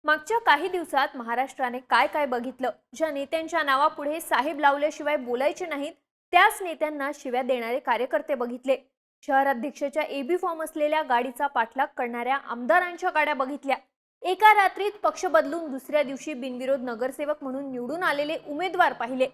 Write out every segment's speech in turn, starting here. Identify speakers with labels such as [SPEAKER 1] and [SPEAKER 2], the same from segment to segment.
[SPEAKER 1] मागच्या काही दिवसात महाराष्ट्राने काय काय बघितलं, ज्या नेत्यांच्या नावापुढे साहेब लावल्याशिवाय बोलायचे नाहीत, त्याच नेत्यांना शिव्या देणारे कार्यकर्ते बघितले. शहराध्यक्षाच्या एबी फॉर्म असलेल्या गाडीचा पाठलाग करणाऱ्या आमदारांच्या गाड्या बघितल्या. एका रात्रीत पक्ष बदलून दुसऱ्या दिवशी बिनविरोध नगरसेवक म्हणून निवडून आलेले उमेदवार पाहिले.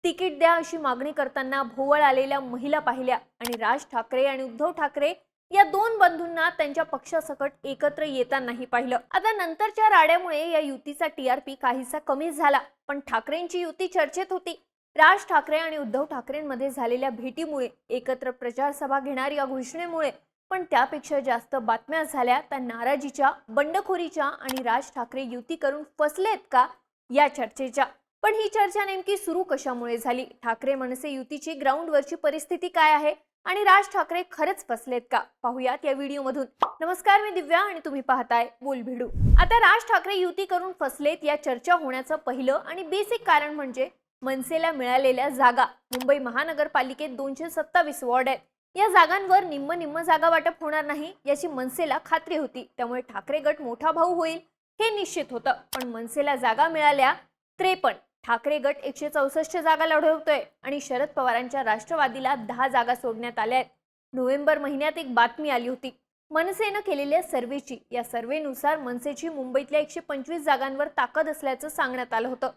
[SPEAKER 1] तिकीट द्या अशी मागणी करताना भोवळ आलेल्या महिला पाहिल्या. आणि राज ठाकरे आणि उद्धव ठाकरे या दोन बंधूंना त्यांच्या पक्षासकट एकत्र येतानाही पाहिलं. आता नंतरच्या राड्यामुळे या युतीचा टीआरपी काहीसा कमी झाला, पण ठाकरेंची युती चर्चेत होती. राज ठाकरे आणि उद्धव ठाकरेंमध्ये झालेल्या भेटीमुळे, एकत्र प्रचार सभा घेणार या घोषणेमुळे, पण त्यापेक्षा जास्त बातम्या झाल्या त्या नाराजीच्या, बंडखोरीच्या आणि राज ठाकरे युती करून फसलेत का या चर्चेच्या. पण ही चर्चा नेमकी सुरू कशामुळे झाली? ठाकरे मनसे युतीची ग्राउंडवरची परिस्थिती काय आहे आणि राज ठाकरे खरंच फसलेत का? पाहूयात या व्हिडिओमधून. नमस्कार, मी दिव्या आणि तुम्ही पाहताय बोलभिडू. आता राज ठाकरे युती करून फसलेत या चर्चा होण्याचं पहिलं आणि बेसिक कारण म्हणजे मनसेला मिळालेल्या जागा. मुंबई महानगरपालिकेत 227 वॉर्ड आहेत. या जागांवर निम्म जागा वाटप होणार नाही याची मनसेला खात्री होती. त्यामुळे ठाकरे गट मोठा भाऊ होईल हे निश्चित होतं. पण मनसेला जागा मिळाल्या 53. ठाकरे गट 164 जागा लढवतोय आणि शरद पवारांच्या राष्ट्रवादीला 10 जागा सोडण्यात आल्या आहेत. नोव्हेंबर महिन्यात एक बातमी आली होती मनसेनं केलेल्या सर्वेची. या सर्वेनुसार मनसेची मुंबईतल्या 125 जागांवर ताकद असल्याचं सांगण्यात आलं होतं.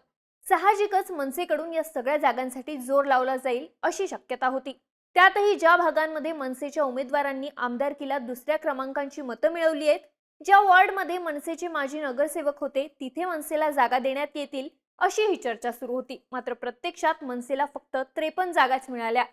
[SPEAKER 1] साहजिकच मनसेकडून या सगळ्या जागांसाठी जोर लावला जाईल अशी शक्यता होती. त्यातही ज्या भागांमध्ये मनसेच्या उमेदवारांनी आमदारकीला दुसऱ्या क्रमांकाची मतं मिळवली आहेत, ज्या वॉर्डमध्ये मनसेचे माजी नगरसेवक होते, तिथे मनसेला जागा देण्यात येतील अशी ही चर्चा सुरू होती. मात्र प्रत्यक्षात मनसेला फक्त 53 जागाच मिळाल्या.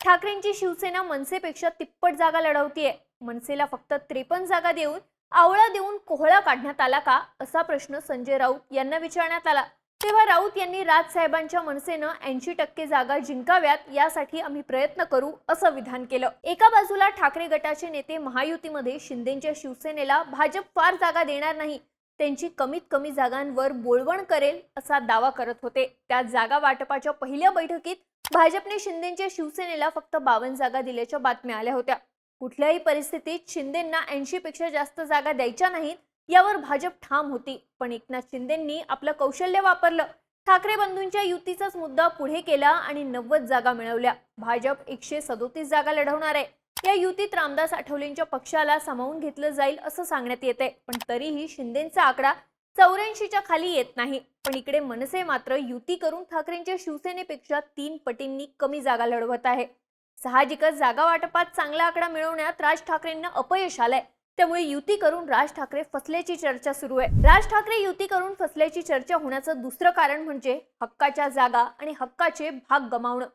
[SPEAKER 1] ठाकरेंची शिवसेना मनसेपेक्षा तिप्पट जागा लढवतीये. मनसेला फक्त 53 जागा देऊन आवळा देऊन कोहळा काढण्यात आला का असा प्रश्न संजय राऊत यांना विचारण्यात आला. तेव्हा राऊत यांनी राजसाहेबांच्या मनसेनं 80% जागा जिंकाव्यात यासाठी आम्ही प्रयत्न करू असं विधान केलं. एका बाजूला ठाकरे गटाचे नेते महायुतीमध्ये शिंदेच्या शिवसेनेला भाजप फार जागा देणार नाही, त्यांची कमीत कमी जागांवर बोलवण करेल असा दावा करत होते. त्या जागा वाटपाच्या पहिल्या बैठकीत भाजपने शिंदेच्या शिवसेनेला फक्त 52 जागा दिल्याच्या बातम्या आल्या होत्या. कुठल्याही परिस्थितीत शिंदेंना 80 पेक्षा जास्त जागा द्यायच्या नाहीत यावर भाजप ठाम होती. पण एकनाथ शिंदेंनी आपलं कौशल्य वापरलं. ठाकरे बंधूंच्या युतीचाच मुद्दा पुढे केला आणि 90 जागा मिळवल्या. भाजप 137 जागा लढवणार आहे. या युतीत रामदास आठवलेंच्या पक्षाला सामावून घेतलं जाईल असं सांगण्यात येतंय. पण तरीही शिंदेंचा आकडा 84च्या खाली येत नाही. पण इकडे मनसे मात्र युती करून ठाकरेंच्या शिवसेनेपेक्षा 3 पटींनी कमी जागा लढवत आहे. साहजिकच जागा वाटपात चांगला आकडा मिळवण्यात राज ठाकरेंना अपयश आलंय. त्यामुळे युती करून राज ठाकरे फसल्याची चर्चा सुरू आहे. राज ठाकरे युती करून फसल्याची चर्चा होण्याचं दुसरं कारण म्हणजे हक्काच्या जागा आणि हक्काचे भाग गमावणं.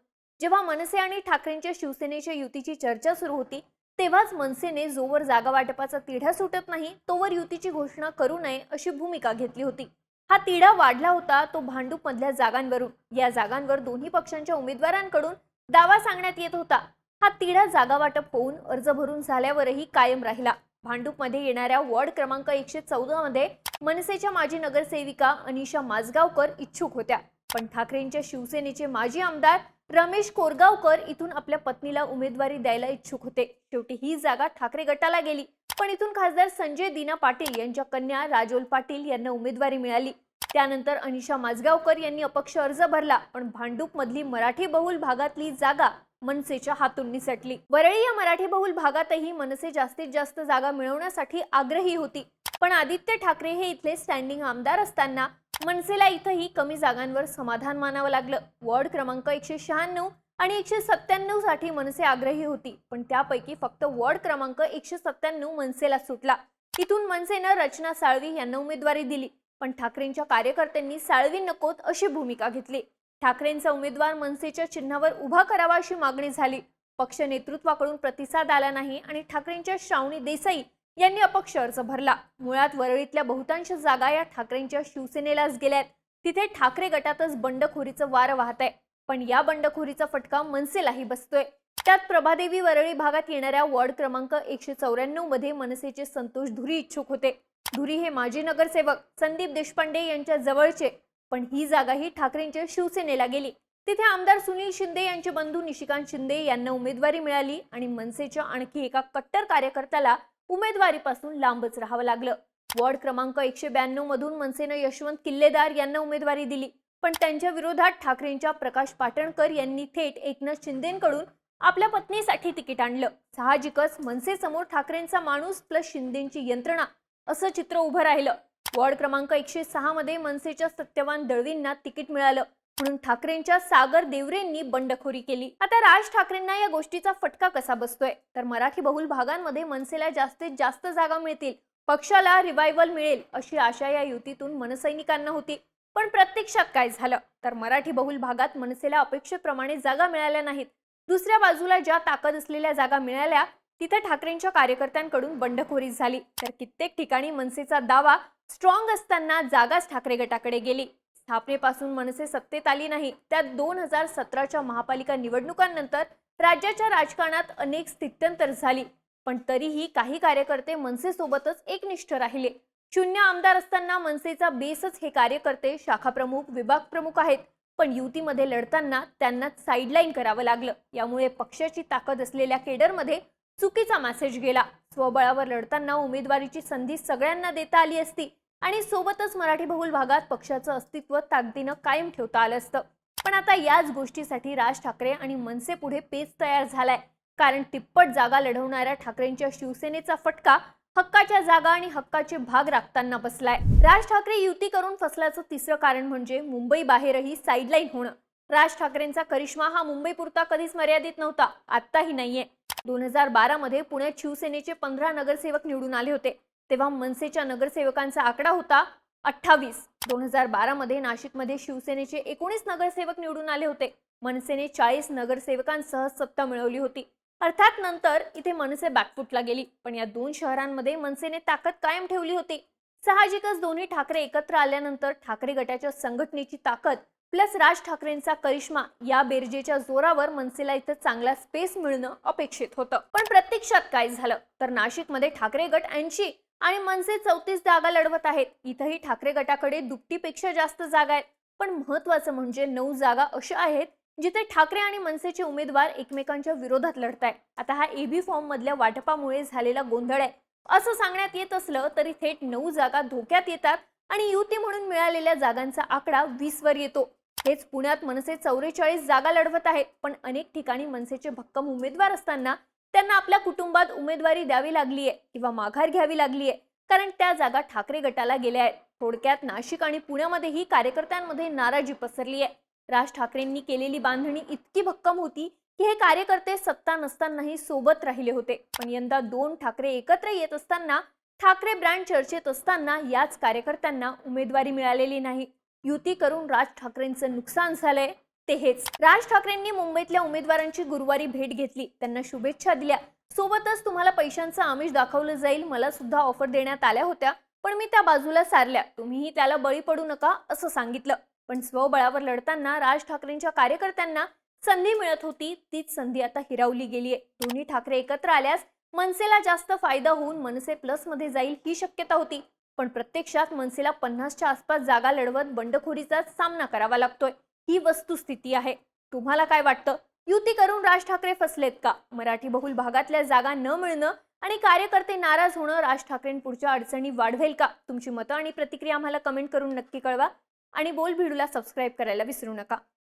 [SPEAKER 1] जेव्हा मनसे आणि ठाकरेंच्या शिवसेनेच्या युतीची चर्चा सुरू होती, तेव्हाच मनसेने जोवर जागा वाटपाचा तिढा सुटत नाही तोवर युतीची घोषणा करू नये अशी भूमिका घेतली होती. हा तिढा वाढला होता तो भांडूप मधल्या जागांवरून. या जागांवर दोन्ही पक्षांच्या उमेदवारांकडून दावा सांगण्यात येत होता. हा तिढा जागा वाटप होऊन अर्ज भरून झाल्यावरही कायम राहिला. भांडूपमध्ये येणाऱ्या वॉर्ड क्रमांक 114 मध्ये मनसेच्या माजी नगरसेविका अनिशा माजगावकर इच्छुक होत्या. पण ठाकरेंच्या शिवसेनेचे माजी आमदार रमेश कोरगावकर इथून आपल्या पत्नीला उमेदवारी द्यायला इच्छुक होते. शेवटी ही जागा ठाकरे गटाला गेली. पण इथून खासदार संजय दीना पाटील यांच्या कन्या राजोल पाटील यांना उमेदवारी मिळाली. त्यानंतर अनिशा माजगावकर यांनी अपक्ष अर्ज भरला. पण भांडूप मधली मराठी बहुल भागातली जागा मनसेच्या हातून निसटली. वरळी या मराठी बहुल भागातही मनसे जास्तीत जास्त जागा मिळवण्यासाठी आग्रही होती. पण आदित्य ठाकरे हे इथले स्टँडिंग आमदार असताना मनसेला इथंही कमी जागांवर समाधान मानावं लागलं. वॉर्ड क्रमांक 196 आणि 197 साठी मनसे आग्रही होती. पण त्यापैकी फक्त वॉर्ड क्रमांक 197 मनसेला सुटला. इथून मनसेनं रचना साळवी यांना उमेदवारी दिली. पण ठाकरेंच्या कार्यकर्त्यांनी साळवी नकोत अशी भूमिका घेतली. ठाकरेंचा उमेदवार मनसेच्या चिन्हावर उभा करावा अशी मागणी झाली. पक्ष नेतृत्वाकडून प्रतिसाद आला नाही आणि ठाकरेंच्या श्रावणी देसाई यांनी अपक्ष अर्ज भरला. मुळात वरळीतल्या बहुतांश जागा या ठाकरेंच्या शिवसेनेलाच गेल्यात. तिथे ठाकरे गटातच बंडखोरीचं वारं वाहत आहे. पण या बंडखोरीचा फटका मनसेलाही बसतोय. त्यात प्रभादेवी वरळी भागात येणाऱ्या वॉर्ड क्रमांक 194 मध्ये मनसेचे संतोष धुरी इच्छुक होते. धुरी हे माजी नगरसेवक संदीप देशपांडे यांच्या जवळचे. पण ही जागाही ठाकरेंच्या शिवसेनेला गेली. तिथे आमदार सुनील शिंदे यांचे बंधू निशिकांत शिंदे यांना उमेदवारी मिळाली आणि मनसेच्या आणखी एका कट्टर कार्यकर्त्याला उमेदवारीपासून लांबच राहावं लागलं. वॉर्ड क्रमांक 192 मधून मनसेनं यशवंत किल्लेदार यांना उमेदवारी दिली, पण त्यांच्या विरोधात ठाकरेंच्या प्रकाश पाटणकर यांनी थेट एकनाथ शिंदेंकडून आपल्या पत्नीसाठी तिकीट आणलं. साहजिकच मनसेसमोर ठाकरेंचा माणूस प्लस शिंदेंची यंत्रणा असं चित्र उभं राहिलं. वॉर्ड क्रमांक 106 मध्ये मनसेच्या सत्यवान दळवींना तिकीट मिळालं, म्हणून ठाकरेंच्या सागर देवरेंनी बंडखोरी केली. आता राज ठाकरेंना या गोष्टीचा फटका कसा बसतोय, तर मराठी बहुल भागांमध्ये मनसेला जास्तीत जास्त जागा मिळतील, पक्षाला रिवायवल मिळेल अशी आशा या युतीतून मनसैनिकांना होती. पण प्रत्यक्षात काय झालं, तर मराठी बहुल भागात मनसेला अपेक्षेप्रमाणे जागा मिळाल्या नाहीत. दुसऱ्या बाजूला ज्या ताकद असलेल्या जागा मिळाल्या तिथे ठाकरेंच्या कार्यकर्त्यांकडून बंडखोरी झाली, तर कित्येक ठिकाणी मनसेचा दावा स्ट्रॉंग असताना जागाच ठाकरे गटाकडे गेली. स्थापनेपासून मनसे सत्तेत आली नाही, त्यात 2017च्या महापालिका निवडणुकांनंतर राज्याच्या राजकारणात अनेक स्थित्यंतर झाली, पण तरीही काही कार्यकर्ते मनसेसोबतच एकनिष्ठ राहिले. शून्य आमदार असताना मनसेचा बेसच हे कार्यकर्ते शाखा प्रमुख, विभाग प्रमुख आहेत, पण युतीमध्ये लढताना त्यांना साईडलाईन करावं लागलं. यामुळे पक्षाची ताकद असलेल्या केडरमध्ये चुकीचा मेसेज गेला. स्वबळावर लढताना उमेदवारीची संधी सगळ्यांना देता आली असती आणि सोबतच मराठी बहुल भागात पक्षाचं अस्तित्व ताकदीनं कायम ठेवता आलं असतं. पण आता याच गोष्टीसाठी राज ठाकरे आणि मनसे पुढे पेच तयार झालाय, कारण तिप्पट जागा लढवणाऱ्या ठाकरेंच्या शिवसेनेचा फटका हक्काच्या जागा आणि हक्काचे भाग राखताना बसलाय. राज ठाकरे युती करून फसल्याचं तिसरं कारण म्हणजे मुंबई बाहेरही साईडलाईन होणं. राज ठाकरेंचा करिश्मा हा मुंबईपुरता कधीच मर्यादित नव्हता, आत्ताही नाहीये. 2012 मध्ये पुण्यात शिवसेनेचे 15 नगरसेवक निवडून आले होते, तेव्हा मनसेच्या नगरसेवकांचा आकडा होता 28. 2012 मध्ये नाशिकमध्ये शिवसेनेचे 19 नगरसेवक निवडून आले होते. मनसेने 40 नगरसेवकांसह सत्ता मिळवली होती. अर्थात नंतर इथे मनसे बॅकफुटला गेली, पण या दोन शहरांमध्ये मनसेने ताकद कायम ठेवली होती. साहजिकच दोन्ही ठाकरे एकत्र आल्यानंतर ठाकरे गटाच्या संघटनेची ताकद प्लस राज ठाकरेंचा करिश्मा या बेरजेच्या जोरावर मनसेला इथं चांगला स्पेस मिळणं अपेक्षित होतं. पण प्रत्यक्षात काय झालं, तर नाशिकमध्ये ठाकरे गट 80 आणि मनसे 34 जागा लढवत आहेत. इथंही ठाकरे गटाकडे दुपटीपेक्षा जास्त जागा आहेत, पण महत्वाचं म्हणजे 9 जागा अशा आहेत जिथे ठाकरे आणि मनसेचे उमेदवार एकमेकांच्या विरोधात लढतायत. आता हा एबी फॉर्म मधल्या वाटपामुळे झालेला गोंधळ आहे असं सांगण्यात येत असलं तरी थेट 9 जागा धोक्यात येतात आणि युती म्हणून मिळालेल्या जागांचा आकडा 20 वर येतो. हेच पुण्यात मनसे 44 जागा लढवत आहेत, पण अनेक ठिकाणी मनसेचे भक्कम उमेदवार असताना त्यांना आपल्या कुटुंबात उमेदवारी द्यावी लागली आहे किंवा माघार घ्यावी लागली आहे, कारण त्या जागा ठाकरे गटाला गेल्या आहेत. थोडक्यात नाशिक आणि पुण्यामध्येही कार्यकर्त्यांमध्ये नाराजी पसरली आहे. राज ठाकरेंनी केलेली बांधणी इतकी भक्कम होती की हे कार्यकर्ते सत्ता नसतानाही सोबत राहिले होते, पण यंदा 2 ठाकरे एकत्र येत असताना, ठाकरे ब्रँड चर्चेत असताना याच कार्यकर्त्यांना उमेदवारी मिळालेली नाही. युती करून राज ठाकरेंचं नुकसान झालंय ते हेच. राज ठाकरेंनी मुंबईतल्या उमेदवारांची गुरुवारी भेट घेतली, त्यांना शुभेच्छा दिल्या, सोबतच तुम्हाला पैशांचं आमिष दाखवलं जाईल, मला सुद्धा ऑफर देण्यात आल्या होत्या, पण मी त्या बाजूला सारल्या, तुम्हीही त्याला बळी पडू नका असं सांगितलं. पण स्वबळावर लढताना राज ठाकरेंच्या कार्यकर्त्यांना संधी मिळत होती, तीच संधी आता हिरावली गेलीये. दोन्ही ठाकरे एकत्र आल्यास मनसेला जास्त फायदा होऊन मनसे प्लस मध्ये जाईल ही शक्यता होती, पण प्रत्यक्षात मनसेला 50च्या आसपास जागा लढवत बंडखोरीचा सामना करावा लागतोय. ही वस्तुस्थिती आहे. तुम्हाला काय वाटतं, युती करून राज ठाकरे फसलेत का? मराठी बहुल भागातल्या जागा न मिळणं आणि कार्यकर्ते नाराज होणं राज ठाकरेंपुढच्या अडचणी वाढवेल का? तुमची मतं आणि प्रतिक्रिया आम्हाला कमेंट करून नक्की कळवा आणि बोल भिडूला सबस्क्राईब करायला विसरू नका.